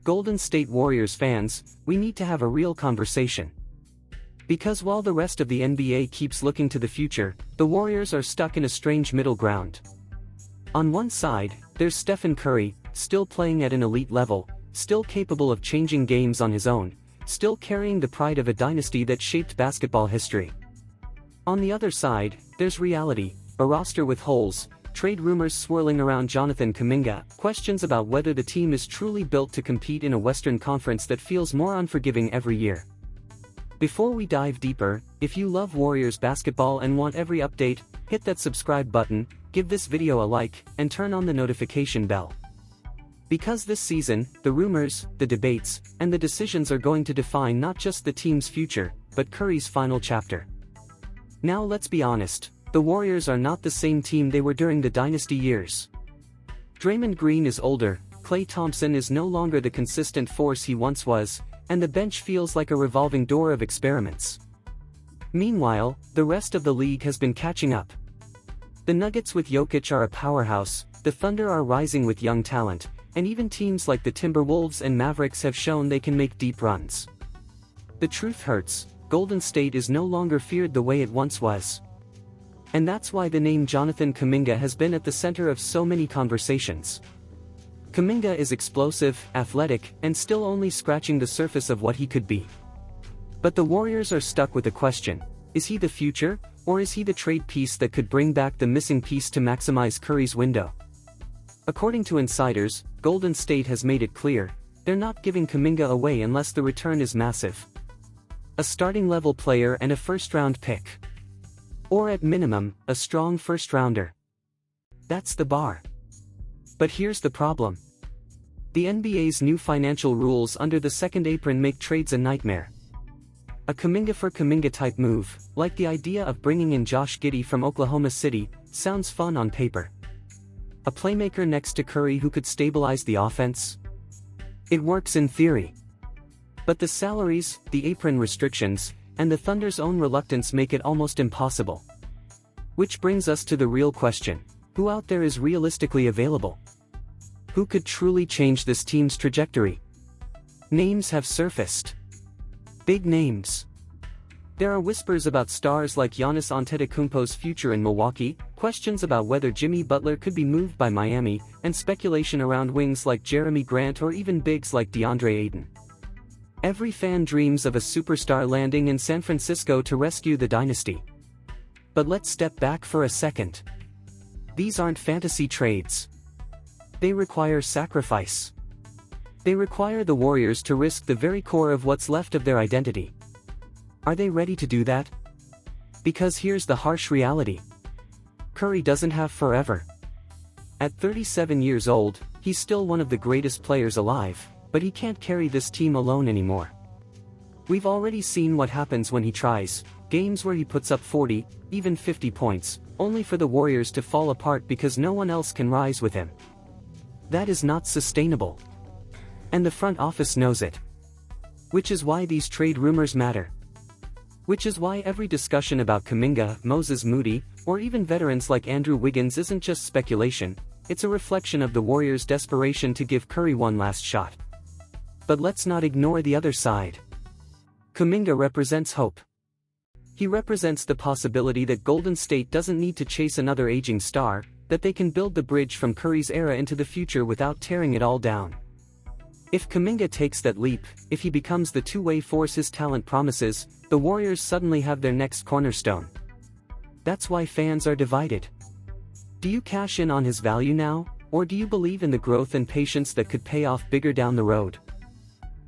Golden State Warriors fans, we need to have a real conversation. Because while the rest of the NBA keeps looking to the future, the Warriors are stuck in a strange middle ground. On one side, there's Stephen Curry, still playing at an elite level, still capable of changing games on his own, still carrying the pride of a dynasty that shaped basketball history. On the other side, there's reality, a roster with holes, trade rumors swirling around Jonathan Kuminga, questions about whether the team is truly built to compete in a Western Conference that feels more unforgiving every year. Before we dive deeper, if you love Warriors basketball and want every update, hit that subscribe button, give this video a like, and turn on the notification bell. Because this season, the rumors, the debates, and the decisions are going to define not just the team's future, but Curry's final chapter. Now let's be honest, the Warriors are not the same team they were during the Dynasty years. Draymond Green is older, Klay Thompson is no longer the consistent force he once was, and the bench feels like a revolving door of experiments. Meanwhile, the rest of the league has been catching up. The Nuggets with Jokic are a powerhouse, the Thunder are rising with young talent, and even teams like the Timberwolves and Mavericks have shown they can make deep runs. The truth hurts, Golden State is no longer feared the way it once was. And that's why the name Jonathan Kuminga has been at the center of so many conversations. Kuminga is explosive, athletic, and still only scratching the surface of what he could be. But the Warriors are stuck with a question: is he the future, or is he the trade piece that could bring back the missing piece to maximize Curry's window? According to insiders, Golden State has made it clear, they're not giving Kuminga away unless the return is massive. A starting-level player and a first-round pick. Or at minimum, a strong first-rounder. That's the bar. But here's the problem. The NBA's new financial rules under the second apron make trades a nightmare. A Kuminga for Kuminga type move, like the idea of bringing in Josh Giddey from Oklahoma City, sounds fun on paper. A playmaker next to Curry who could stabilize the offense? It works in theory. But the salaries, the apron restrictions, and the Thunder's own reluctance make it almost impossible. Which brings us to the real question: who out there is realistically available? Who could truly change this team's trajectory? Names have surfaced. Big names. There are whispers about stars like Giannis Antetokounmpo's future in Milwaukee, questions about whether Jimmy Butler could be moved by Miami, and speculation around wings like Jeremy Grant or even bigs like DeAndre Ayton. Every fan dreams of a superstar landing in San Francisco to rescue the dynasty. But let's step back for a second. These aren't fantasy trades. They require sacrifice. They require the Warriors to risk the very core of what's left of their identity. Are they ready to do that? Because here's the harsh reality. Curry doesn't have forever. At 37 years old, he's still one of the greatest players alive, but he can't carry this team alone anymore. We've already seen what happens when he tries, games where he puts up 40, even 50 points, only for the Warriors to fall apart because no one else can rise with him. That is not sustainable. And the front office knows it. Which is why these trade rumors matter. Which is why every discussion about Kuminga, Moses Moody, or even veterans like Andrew Wiggins isn't just speculation, it's a reflection of the Warriors' desperation to give Curry one last shot. But let's not ignore the other side. Kuminga represents hope. He represents the possibility that Golden State doesn't need to chase another aging star, that they can build the bridge from Curry's era into the future without tearing it all down. If Kuminga takes that leap, if he becomes the two-way force his talent promises, the Warriors suddenly have their next cornerstone. That's why fans are divided. Do you cash in on his value now, or do you believe in the growth and patience that could pay off bigger down the road?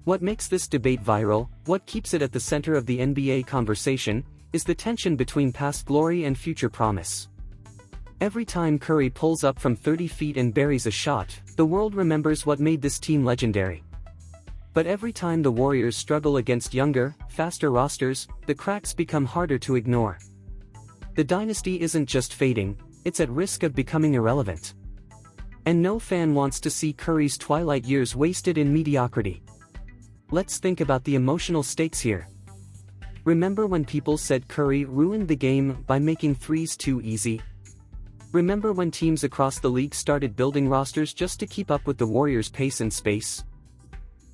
What makes this debate viral, what keeps it at the center of the NBA conversation, is the tension between past glory and future promise. Every time Curry pulls up from 30 feet and buries a shot, the world remembers what made this team legendary. But every time the Warriors struggle against younger, faster rosters, the cracks become harder to ignore. The dynasty isn't just fading, it's at risk of becoming irrelevant. And no fan wants to see Curry's twilight years wasted in mediocrity. Let's think about the emotional stakes here. Remember when people said Curry ruined the game by making threes too easy? Remember when teams across the league started building rosters just to keep up with the Warriors' pace and space?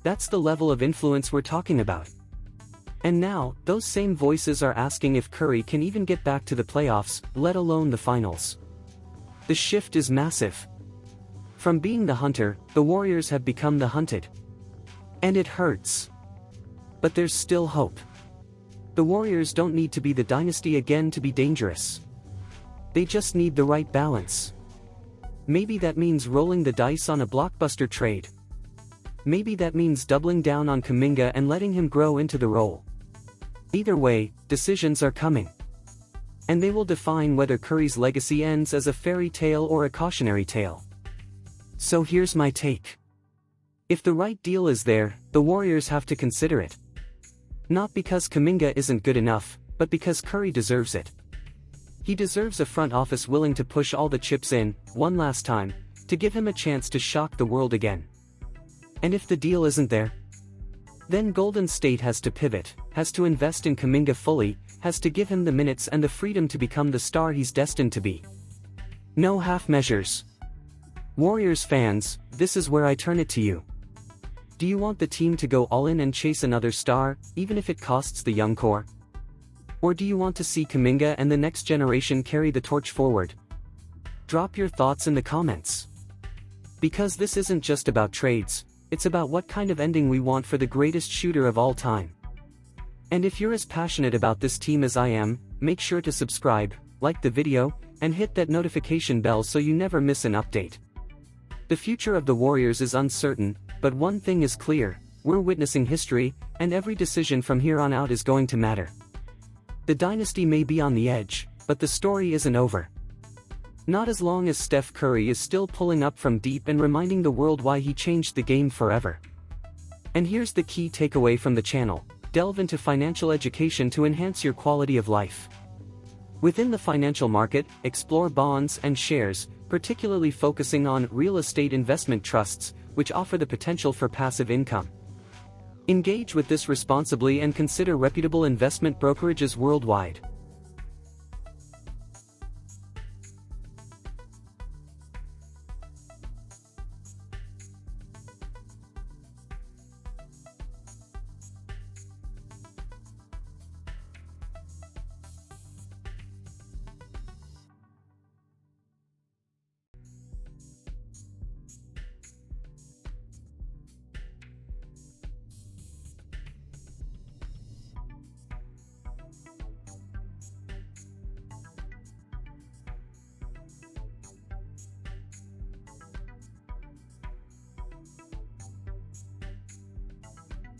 That's the level of influence we're talking about. And now, those same voices are asking if Curry can even get back to the playoffs, let alone the finals. The shift is massive. From being the hunter, the Warriors have become the hunted. And it hurts. But there's still hope. The Warriors don't need to be the dynasty again to be dangerous. They just need the right balance. Maybe that means rolling the dice on a blockbuster trade. Maybe that means doubling down on Kuminga and letting him grow into the role. Either way, decisions are coming. And they will define whether Curry's legacy ends as a fairy tale or a cautionary tale. So here's my take. If the right deal is there, the Warriors have to consider it. Not because Kuminga isn't good enough, but because Curry deserves it. He deserves a front office willing to push all the chips in, one last time, to give him a chance to shock the world again. And if the deal isn't there, then Golden State has to pivot, has to invest in Kuminga fully, has to give him the minutes and the freedom to become the star he's destined to be. No half measures. Warriors fans, this is where I turn it to you. Do you want the team to go all in and chase another star, even if it costs the young core? Or do you want to see Kuminga and the next generation carry the torch forward? Drop your thoughts in the comments. Because this isn't just about trades, it's about what kind of ending we want for the greatest shooter of all time. And if you're as passionate about this team as I am, make sure to subscribe, like the video, and hit that notification bell so you never miss an update. The future of the Warriors is uncertain, but one thing is clear, we're witnessing history, and every decision from here on out is going to matter. The dynasty may be on the edge, but the story isn't over. Not as long as Steph Curry is still pulling up from deep and reminding the world why he changed the game forever. And here's the key takeaway from the channel: delve into financial education to enhance your quality of life. Within the financial market, explore bonds and shares, particularly focusing on real estate investment trusts, which offer the potential for passive income. Engage with this responsibly and consider reputable investment brokerages worldwide.